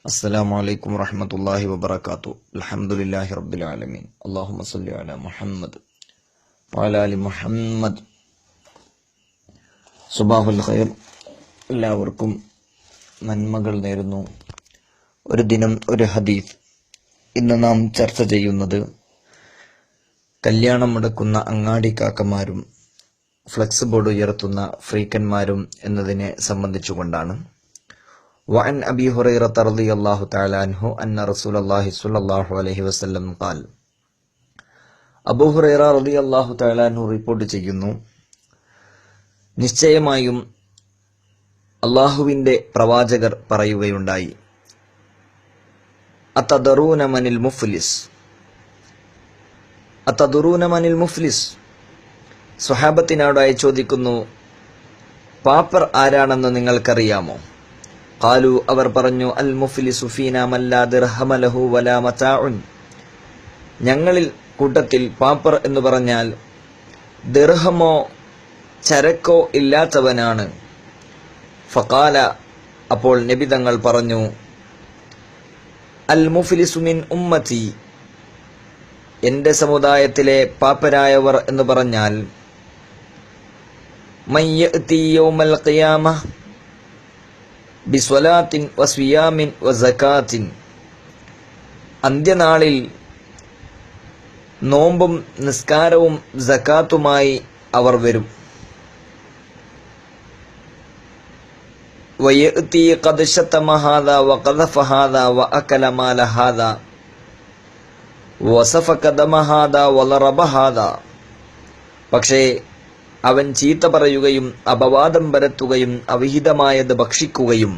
السلام عليكم ورحمة الله وبركاته. الحمد لله رب العالمين. اللهم صل على محمد وعلى آل محمد. സുബാഹുൽ ഖൈർ. എല്ലാവർക്കും നന്മകൾ നേരുന്നു. ഒരു ദിനം ഒരു ഹദീസ്. ഇന്ന് നാം ചർച്ച ചെയ്യുന്നത് കല്യാണം മുടക്കുന്ന അങ്ങാടിക്കാക്കമാരും ഫ്ലെക്സ് ബോർഡ് ഉയർത്തുന്ന ഫ്രീക്കന്മാരും എന്നതിനെ സംബന്ധിച്ചുകൊണ്ടാണ്. وعن أبي هريرة رضي الله تعالى عنه أن رسول الله صلى الله عليه وسلم قال. അബൂ ഹുറൈറ റളിയല്ലാഹു തആല അൻഹു റിപ്പോർട്ട് ചെയ്യുന്നു, നിശ്ചയമായും അല്ലാഹുവിന്റെ പ്രവാചകർ പറയുകയുണ്ടായി, അതദറൂന മനിൽ മുഫ്ലിസ്. അതദറൂന മനിൽ മുഫ്ലിസ്. സ്വഹാബത്തിനോടായി ചോദിക്കുന്നു, പാപ്പർ ആരാണെന്ന് നിങ്ങൾക്കറിയാമോ? ഖാലു, അവർ പറഞ്ഞു, അൽ മുഫ്ലിസു ഫീനാ മൻ ലാ ദിർഹമ ലഹു വലാ മതാഉൻ. ഞങ്ങളിൽ കൂട്ടത്തിൽ പാപ്പർ എന്ന് പറഞ്ഞാൽ ദിർഹമോ ചരക്കോ ഇല്ലാത്തവനാണ്. ഫഖാല, അപ്പോൾ നബി തങ്ങൾ പറഞ്ഞു, അൽ മുഫ്ലിസു മിൻ ഉമ്മത്തി. എന്റെ സമുദായത്തിലെ പാപ്പരായവർ എന്ന് പറഞ്ഞാൽ മൻ യഅതി യൗമൽ ഖിയാമ ബിസ്വലാത്തിൻ വസ്വിയാമിൻ വസകാത്തിൻ. അന്ത്യനാളിൽ നോമ്പും നിസ്കാരവും സകാത്തുമായി അവർ വരും. വയഅതി ഖദ് ശതമ ഹാദാ വഖദഫ ഹാദാ വഅകല മാല ഹാദാ വസഫക ദമ ഹാദാ വളറബ ഹാദാ. പക്ഷേ അവൻ ചീത്ത പറയുകയും അപവാദം പരത്തുകയും അവിഹിതമായത് ഭക്ഷിക്കുകയും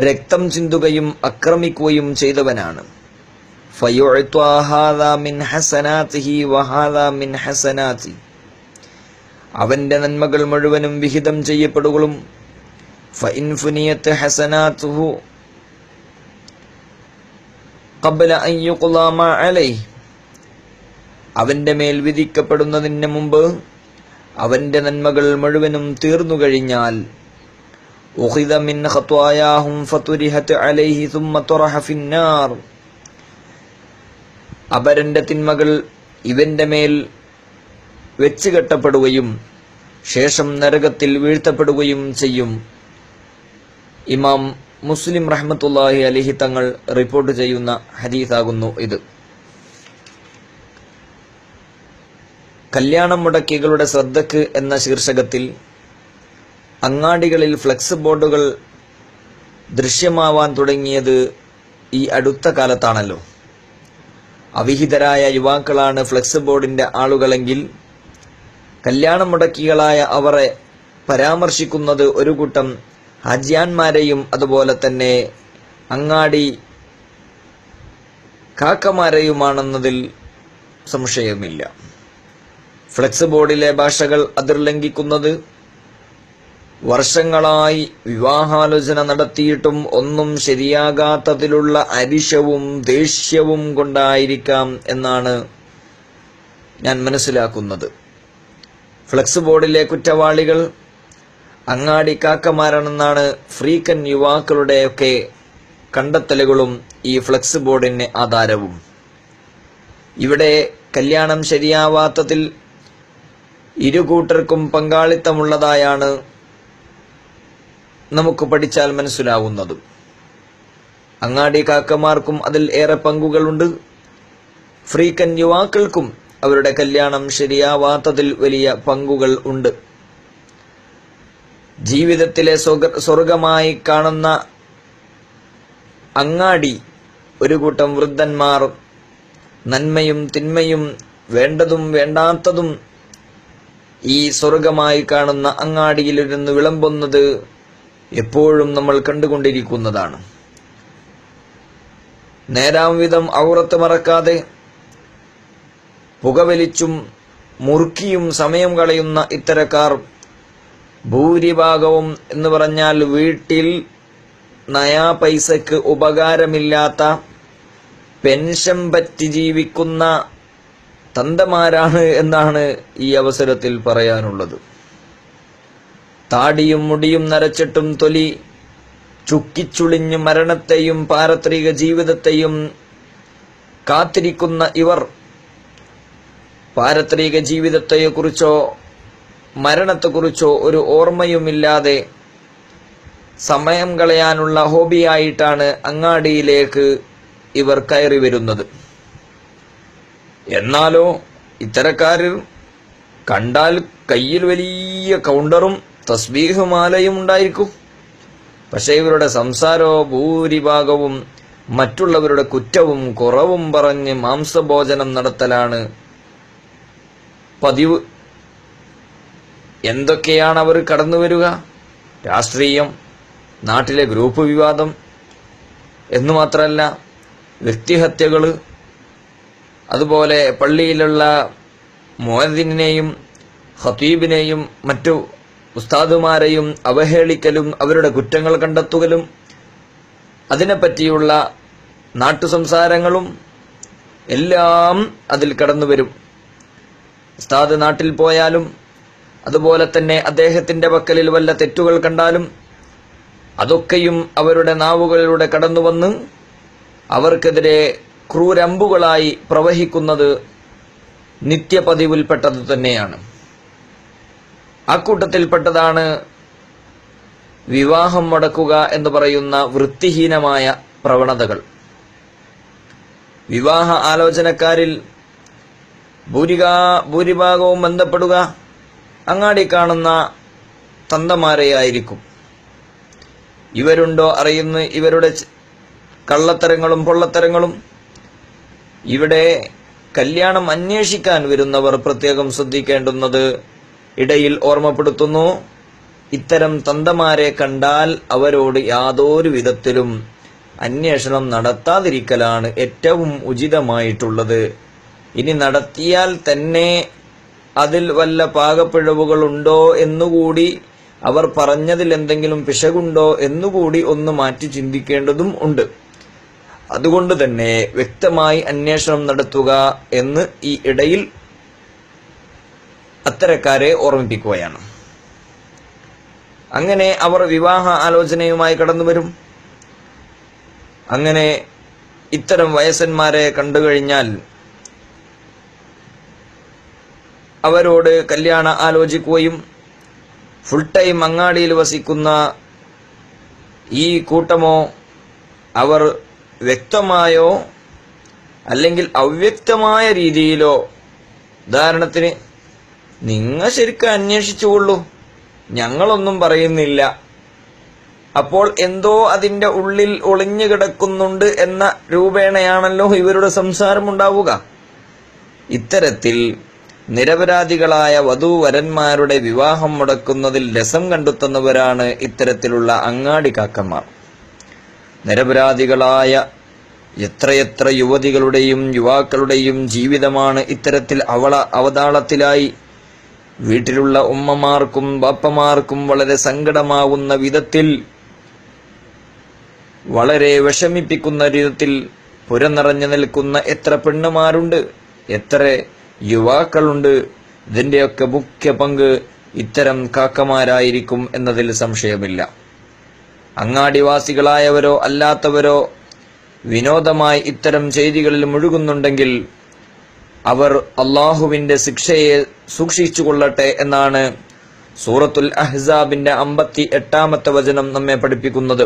രക്തം ചിന്തുകയും ആക്രമിക്കുകയും ചെയ്തവനാണ്. ഫയുഅ്താ ഹാദാ മിൻ ഹസനാതിഹി വഹാദാ മിൻ ഹസനാതി. അവന്റെ നന്മകൾ മുഴുവനും വിഹിതം ചെയ്യപ്പെടുകയും ഫഇൻ ഫുനിയത് ഹസനാതുഹു ഖബ്ല അൻ യുഖ്ളാ മാ അലൈഹി. അവന്റെ മേൽ വിധിക്കപ്പെടുന്നതിന് മുമ്പ് അവന്റെ നന്മകൾ മുഴുവനും തീർന്നു കഴിഞ്ഞാൽ ഉഖിദ മിൻ ഖത്വായാഹും ഫതുരിഹത് അലൈഹി സുമ്മ തുറഹ ഫിന്നാർ. അപരന്റെ തിന്മകൾ ഇവന്റെ മേൽ വെച്ച് കെട്ടപ്പെടുകയും ശേഷം നരകത്തിൽ വീഴ്ത്തപ്പെടുകയും ചെയ്യും. ഇമാം മുസ്ലിം റഹ്മത്തുള്ളാഹി അലൈഹി തങ്ങൾ റിപ്പോർട്ട് ചെയ്യുന്ന ഹദീസാകുന്നു ഇത്. കല്യാണം മുടക്കികളുടെ ശ്രദ്ധയ്ക്ക് എന്ന ശീർഷകത്തിൽ അങ്ങാടികളിൽ ഫ്ലെക്സ് ബോർഡുകൾ ദൃശ്യമാവാൻ തുടങ്ങിയത് ഈ അടുത്ത കാലത്താണല്ലോ. അവിഹിതരായ യുവാക്കളാണ് ഫ്ലെക്സ് ബോർഡിന്റെ ആളുകളെങ്കിൽ കല്യാണം മുടക്കികളായ അവരെ പരാമർശിക്കുന്നത് ഒരു കൂട്ടം ഹാജിയാന്മാരെയും അതുപോലെ തന്നെ അങ്ങാടി കാക്കമാരെയുമാണെന്നതിൽ സംശയമില്ല. ഫ്ലെക്സ് ബോർഡിലെ ഭാഷകൾ അതിർലംഘിക്കുന്നത് വർഷങ്ങളായി വിവാഹാലോചന നടത്തിയിട്ടും ഒന്നും ശരിയാകാത്തതിലുള്ള അരിശവും ദേഷ്യവും കൊണ്ടായിരിക്കാം എന്നാണ് ഞാൻ മനസ്സിലാക്കുന്നത്. ഫ്ലെക്സ് ബോർഡിലെ കുറ്റവാളികൾ അങ്ങാടി കാക്കമാരാണെന്നാണ് ഫ്രീക്കൻ യുവാക്കളുടെയൊക്കെ കണ്ടെത്തലുകളും ഈ ഫ്ലെക്സ് ബോർഡിന് ആധാരവും. ഇവിടെ കല്യാണം ശരിയാവാത്തതിൽ ഇരുകൂട്ടർക്കും പങ്കാളിത്തമുള്ളതായാണ് നമുക്ക് പഠിച്ചാൽ മനസ്സിലാവുന്നത്. അങ്ങാടി കാക്കമാർക്കും അതിൽ ഏറെ പങ്കുകളുണ്ട്. ഫ്രീക്കൻ യുവാക്കൾക്കും അവരുടെ കല്യാണം ശരിയാവാത്തതിൽ വലിയ പങ്കുകൾ ഉണ്ട്. ജീവിതത്തിലെ സ്വർഗമായി കാണുന്ന അങ്ങാടി ഒരു കൂട്ടം വൃദ്ധന്മാർ നന്മയും തിന്മയും വേണ്ടതും വേണ്ടാത്തതും ഈ സ്വർഗമായി കാണുന്ന അങ്ങാടിയിലിരുന്ന് വിളമ്പുന്നത് എപ്പോഴും നമ്മൾ കണ്ടുകൊണ്ടിരിക്കുന്നതാണ്. നേരാം വിധം ഔറത്ത് മറക്കാതെ പുകവലിച്ചും മുറുക്കിയും സമയം കളയുന്ന ഇത്തരക്കാർ ഭൂരിഭാഗവും എന്ന് പറഞ്ഞാൽ വീട്ടിൽ നയാ പൈസക്ക് ഉപകാരമില്ലാത്ത പെൻഷൻ പറ്റി ജീവിക്കുന്ന തന്തമാരാണ് എന്നാണ് ഈ അവസരത്തിൽ പറയാനുള്ളത്. താടിയും മുടിയും നരച്ചിട്ടും തൊലി ചുക്കിച്ചുളിഞ്ഞ് മരണത്തെയും പാരത്രിക ജീവിതത്തെയും കാത്തിരിക്കുന്ന ഇവർ പാരത്രിക ജീവിതത്തെക്കുറിച്ചോ മരണത്തെക്കുറിച്ചോ ഒരു ഓർമ്മയുമില്ലാതെ സമയം കളയാനുള്ള ഹോബിയായിട്ടാണ് അങ്ങാടിയിലേക്ക് ഇവർ കയറി വരുന്നത്. എന്നാലോ ഇത്തരക്കാരിൽ കണ്ടാൽ കയ്യിൽ വലിയ കൗണ്ടറും തസ്ബീഹ് മാലയും ഉണ്ടായിരിക്കും. പക്ഷേ ഇവരുടെ സംസാരോ ഭൂരിഭാഗവും മറ്റുള്ളവരുടെ കുറ്റവും കുറവും പറഞ്ഞ് മാംസഭോജനം നടത്തലാണ് പതിവ്. എന്തൊക്കെയാണ് അവർ കടന്നു വരിക? രാഷ്ട്രീയം, നാട്ടിലെ ഗ്രൂപ്പ് വിവാദം എന്നു മാത്രമല്ല വ്യക്തിഹത്യകൾ, അതുപോലെ പള്ളിയിലുള്ള മുഅദ്ദിനെയും ഖതീബിനെയും മറ്റു ഉസ്താദുമാരെയും അവഹേളിക്കലും അവരുടെ കുറ്റങ്ങൾ കണ്ടെത്തുകലും അതിനെപ്പറ്റിയുള്ള നാട്ടുസംസാരങ്ങളും എല്ലാം അതിൽ കടന്നു വരും. ഉസ്താദ് നാട്ടിൽ പോയാലും അതുപോലെ തന്നെ അദ്ദേഹത്തിന്റെ പക്കലിൽ വല്ല തെറ്റുകൾ കണ്ടാലും അതൊക്കെയും അവരുടെ നാവുകളിലൂടെ കടന്നുവന്ന് അവർക്കെതിരെ ക്രൂരമ്പുകളായി പ്രവഹിക്കുന്നത് നിത്യപതിവിൽപ്പെട്ടത് തന്നെയാണ്. അക്കൂട്ടത്തിൽപ്പെട്ടതാണ് വിവാഹം മുടക്കുക എന്ന് പറയുന്ന വൃത്തിഹീനമായ പ്രവണതകൾ. വിവാഹ ആലോചനക്കാരിൽ ഭൂരിഭാഗവും ബന്ധപ്പെടുക അങ്ങാടി കാണുന്ന തന്തമാരെയായിരിക്കും. ഇവരുണ്ടോ അറിയുന്ന ഇവരുടെ കള്ളത്തരങ്ങളും പൊള്ളത്തരങ്ങളും. ഇവിടെ കല്യാണം അന്വേഷിക്കാൻ വരുന്നവർ പ്രത്യേകം ശ്രദ്ധിക്കേണ്ടുന്നത് ഇടയിൽ ഓർമ്മപ്പെടുത്തുന്നു, ഇത്തരം തന്തമാരെ കണ്ടാൽ അവരോട് യാതൊരു വിധത്തിലും അന്വേഷണം നടത്താതിരിക്കലാണ് ഏറ്റവും ഉചിതമായിട്ടുള്ളത്. ഇനി നടത്തിയാൽ തന്നെ അതിൽ വല്ല പാകപ്പിഴവുകളുണ്ടോ എന്നുകൂടി, അവർ പറഞ്ഞതിൽ എന്തെങ്കിലും പിശകുണ്ടോ എന്നുകൂടി ഒന്ന് മാറ്റി ചിന്തിക്കേണ്ടതും ഉണ്ട്. അതുകൊണ്ട് തന്നെ വ്യക്തമായി അന്വേഷണം നടത്തുക എന്ന് ഈ ഇടയിൽ അത്തരക്കാരെ ഓർമ്മിപ്പിക്കുകയാണ്. അങ്ങനെ അവർ വിവാഹ ആലോചനയുമായി കടന്നു വരും. അങ്ങനെ ഇത്തരം വയസ്സന്മാരെ കണ്ടുകഴിഞ്ഞാൽ അവരോട് കല്യാണ ആലോചിക്കുകയും ഫുൾ ടൈം അങ്ങാടിയിൽ വസിക്കുന്ന ഈ കൂട്ടമോ അവർ വ്യക്തമായോ അല്ലെങ്കിൽ അവ്യക്തമായ രീതിയിലോ, ഉദാഹരണത്തിന്, നിങ്ങൾ ശരിക്കും അന്വേഷിച്ചുകൊള്ളൂ, ഞങ്ങളൊന്നും പറയുന്നില്ല, അപ്പോൾ എന്തോ അതിന്റെ ഉള്ളിൽ ഒളിഞ്ഞു കിടക്കുന്നുണ്ട് എന്ന രൂപേണയാണല്ലോ ഇവരുടെ സംസാരം ഉണ്ടാവുക. ഇത്തരത്തിൽ നിരപരാധികളായ വധൂവരന്മാരുടെ വിവാഹം മുടക്കുന്നതിൽ രസം കണ്ടെത്തുന്നവരാണ് ഇത്തരത്തിലുള്ള അങ്ങാടി കാക്കന്മാർ. നിരപരാധികളായ എത്രയെത്ര യുവതികളുടെയും യുവാക്കളുടെയും ജീവിതമാണ് ഇത്തരത്തിൽ അവതാളത്തിലായി വീട്ടിലുള്ള ഉമ്മമാർക്കും ബാപ്പമാർക്കും വളരെ സങ്കടമാവുന്ന വിധത്തിൽ, വളരെ വിഷമിപ്പിക്കുന്ന വിധത്തിൽ പുരനിറഞ്ഞു നിൽക്കുന്ന എത്ര പെണ്ണുമാരുണ്ട്, എത്ര യുവാക്കളുണ്ട്. ഇതിന്റെയൊക്കെ മുഖ്യ പങ്ക് ഇത്തരം കാക്കമാരായിരിക്കും എന്നതിൽ സംശയമില്ല. അങ്ങാടിവാസികളായവരോ അല്ലാത്തവരോ വിനോദമായി ഇത്തരം ചെയ്തികളിൽ മുഴുകുന്നുണ്ടെങ്കിൽ അവർ അള്ളാഹുവിന്റെ ശിക്ഷയെ സൂക്ഷിച്ചുകൊള്ളട്ടെ എന്നാണ് സൂറത്തുൽ അഹ്സാബിന്റെ 58-ാമത്തെ വചനം നമ്മെ പഠിപ്പിക്കുന്നത്.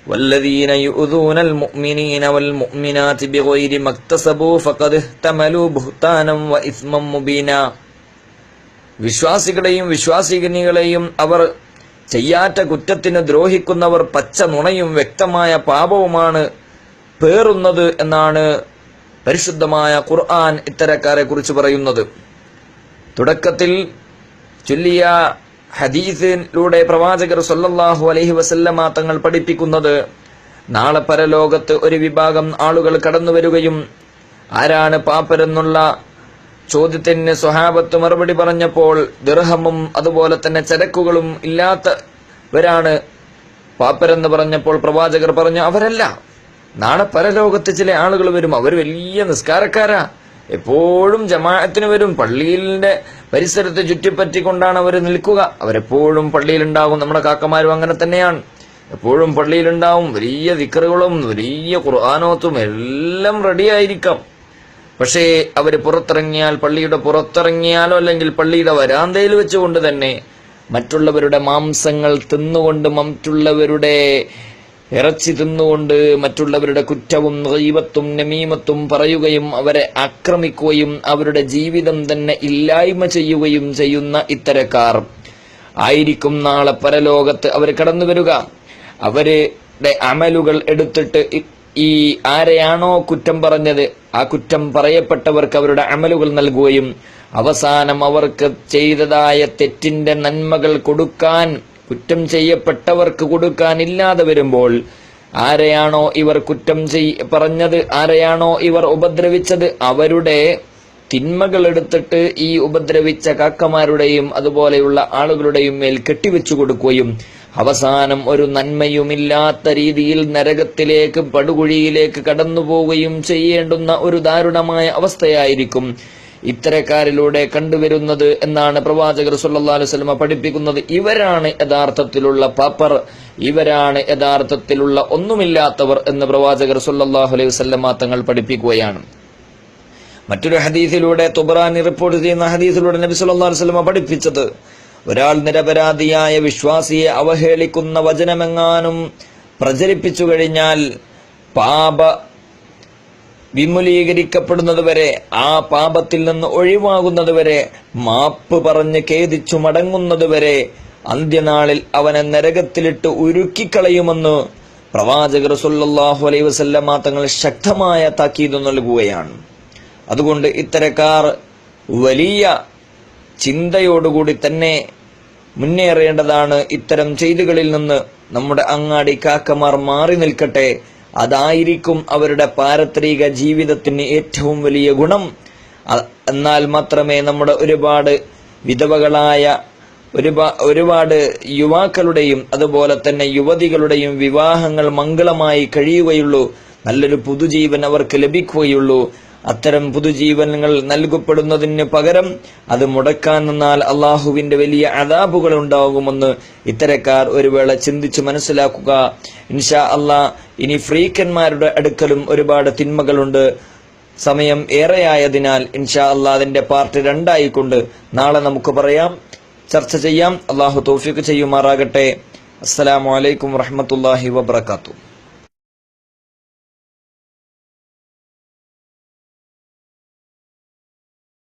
വല്ലദീന യുദൂനൽ മുഅ്മിനീന വൽ മുഅ്മിനാതി ബിഗൈരി മക്തസബൂ ഫഖദ് ഇഹ്തമലൂ ബുഹ്താനം വ ഇസ്മം മുബീന. വിശ്വാസികളെയും വിശ്വാസിനികളെയും അവർ ചെയ്യാത്ത കുറ്റത്തിന് ദ്രോഹിക്കുന്നവർ പച്ച നുണയും വ്യക്തമായ പാപവുമാണ് പേറുന്നത് എന്നാണ് പരിശുദ്ധമായ ഖുർആൻ ഇത്തരക്കാരെ കുറിച്ച് പറയുന്നത്. തുടക്കത്തിൽ ചൊല്ലിയ ഹദീസിലൂടെ പ്രവാചകർ സല്ലല്ലാഹു അലൈഹി വസല്ലമ തങ്ങൾ പഠിപ്പിക്കുന്നത്, നാളെ പരലോകത്ത് ഒരു വിഭാഗം ആളുകൾ കടന്നു വരികയും ആരാണ് പാപ്പരെന്നുള്ള ചോദ്യത്തിന് സ്വഹാബത്ത് മറുപടി പറഞ്ഞപ്പോൾ ദിർഹമും അതുപോലെ തന്നെ ചരക്കുകളും ഇല്ലാത്തവരാണ് പാപ്പരെന്ന് പറഞ്ഞപ്പോൾ പ്രവാചകർ പറഞ്ഞു, അവരല്ല. നാളെ പരലോകത്ത് ചില ആളുകൾ വരും, അവർ വലിയ നിസ്കാരക്കാരാ, എപ്പോഴും ജമാഅത്തിന് വരും, പള്ളിയിലെ പരിസരത്ത് ചുറ്റിപ്പറ്റിക്കൊണ്ടാണ് അവർ നിൽക്കുക, അവരെപ്പോഴും പള്ളിയിലുണ്ടാകും. നമ്മുടെ കാക്കമാരും അങ്ങനെ തന്നെയാണ്. എപ്പോഴും പള്ളിയിലുണ്ടാവും, വലിയ ദിക്റുകളും വലിയ ഖുർആനോത്തും എല്ലാം റെഡിയായിരിക്കാം. പക്ഷേ അവര് പുറത്തിറങ്ങിയാൽ, പള്ളിയുടെ പുറത്തിറങ്ങിയാലോ അല്ലെങ്കിൽ പള്ളിയുടെ വരാന്തയിൽ വെച്ചുകൊണ്ട് തന്നെ മറ്റുള്ളവരുടെ മാംസങ്ങൾ തിന്നുകൊണ്ട്, മറ്റുള്ളവരുടെ ഇറച്ചി തിന്നുകൊണ്ട് മറ്റുള്ളവരുടെ കുറ്റവും ഗീബത്തും നമീമത്തും പറയുകയും അവരെ ആക്രമിക്കുകയും അവരുടെ ജീവിതം തന്നെ ഇല്ലായ്മ ചെയ്യുകയും ചെയ്യുന്ന ഇത്തരക്കാർ ആയിരിക്കും നാളെ പരലോകത്ത് അവർ കടന്നു വരിക. അവരുടെ അമലുകൾ എടുത്തിട്ട് ഈ ആരെയാണോ കുറ്റം പറഞ്ഞത് ആ കുറ്റം പറയപ്പെട്ടവർക്ക് അവരുടെ അമലുകൾ നൽകുകയും അവസാനം അവർക്ക് ചെയ്തതായ തെറ്റിന്റെ നന്മകൾ കൊടുക്കാൻ, കുറ്റം ചെയ്യപ്പെട്ടവർക്ക് കൊടുക്കാനില്ലാതെ വരുമ്പോൾ ആരെയാണോ ഇവർ കുറ്റം പറഞ്ഞത്, ആരെയാണോ ഇവർ ഉപദ്രവിച്ചത്, അവരുടെ തിന്മകൾ എടുത്തിട്ട് ഈ ഉപദ്രവിച്ച കാക്കമാരുടെയും അതുപോലെയുള്ള ആളുകളുടെയും മേൽ കെട്ടിവെച്ചു കൊടുക്കുകയും അവസാനം ഒരു നന്മയുമില്ലാത്ത രീതിയിൽ നരകത്തിലേക്ക്, പടുകുഴിയിലേക്ക് കടന്നുപോവുകയും ചെയ്യേണ്ടുന്ന ഒരു ദാരുണമായ അവസ്ഥയായിരിക്കും ഇത്തരക്കാരിലൂടെ കണ്ടുവരുന്നത് എന്നാണ് പ്രവാചകർ സല്ലല്ലാഹു അലൈഹി വസല്ലം പഠിപ്പിക്കുന്നത്. ഇവരാണ് യഥാർത്ഥത്തിലുള്ള പാപ്പർ, ഇവരാണ് യഥാർത്ഥത്തിലുള്ള ഒന്നുമില്ലാത്തവർ എന്ന് പ്രവാചകർ സല്ലല്ലാഹു അലൈഹി വസല്ലം തങ്ങൾ പഠിപ്പിക്കുകയാണ്. മറ്റൊരു ഹദീസിലൂടെ, തുബ്രാനി റിപ്പോർട്ട് ചെയ്യുന്ന ഹദീസിലൂടെ നബി സല്ലല്ലാഹു അലൈഹി വസല്ലം പഠിപ്പിച്ചത്, ഒരാൾ നിരപരാധിയായ വിശ്വാസിയെ അവഹേളിക്കുന്ന വചനമെങ്ങാനും പ്രചരിപ്പിച്ചു കഴിഞ്ഞാൽ പാപ വിമുലീകരിക്കപ്പെടുന്നതുവരെ, ആ പാപത്തിൽ നിന്ന് ഒഴിവാകുന്നതുവരെ, മാപ്പ് പറഞ്ഞ് ഖേദിച്ചു മടങ്ങുന്നതുവരെ അന്ത്യനാളിൽ അവനെ നരകത്തിലിട്ട് ഉരുക്കിക്കളയുമെന്ന് പ്രവാചകർ സല്ലല്ലാഹു അലൈഹി വസല്ലം തങ്ങൾ ശക്തമായ താക്കീത് നൽകുകയാണ്. അതുകൊണ്ട് ഇത്തരക്കാർ വലിയ ചിന്തയോടുകൂടി തന്നെ മുന്നേറേണ്ടതാണ്. ഇത്തരം ചെയ്തികളിൽ നിന്ന് നമ്മുടെ അങ്ങാടി കാക്കമാർ മാറി നിൽക്കട്ടെ. അതായിരിക്കും അവരുടെ പാരത്രിക ജീവിതത്തിന് ഏറ്റവും വലിയ ഗുണം. എന്നാൽ മാത്രമേ നമ്മുടെ ഒരുപാട് വിധവകളായ ഒരുപാട് യുവാക്കളുടെയും അതുപോലെ തന്നെ യുവതികളുടെയും വിവാഹങ്ങൾ മംഗളമായി കഴിയുകയുള്ളൂ, നല്ലൊരു പുതുജീവൻ അവർക്ക് ലഭിക്കുകയുള്ളൂ. അത്തരം പുതുജീവനങ്ങൾ നൽകപ്പെടുന്നതിന് പകരം അത് മുടക്കാൻ നിന്നാൽ അള്ളാഹുവിന്റെ വലിയ അദാബുകൾ ഉണ്ടാകുമെന്ന് ഇത്തരക്കാർ ഒരു വേള ചിന്തിച്ചു മനസ്സിലാക്കുക. ഇൻഷാ അള്ളാഹ് ഇനി ഫ്രീക്കന്മാരുടെ അടുക്കലും ഒരുപാട് തിന്മകളുണ്ട്. സമയം ഏറെയായതിനാൽ ഇൻഷാ അള്ളാഹ് അതിന്റെ പാർട്ട് 2 ആയിക്കൊണ്ട് നാളെ നമുക്ക് പറയാം, ചർച്ച ചെയ്യാം. അള്ളാഹു തൗഫീഖ് ചെയ്യുമാറാകട്ടെ. അസ്സലാമു അലൈക്കും വറഹ്മത്തുള്ളാഹി വബറകാതുഹു.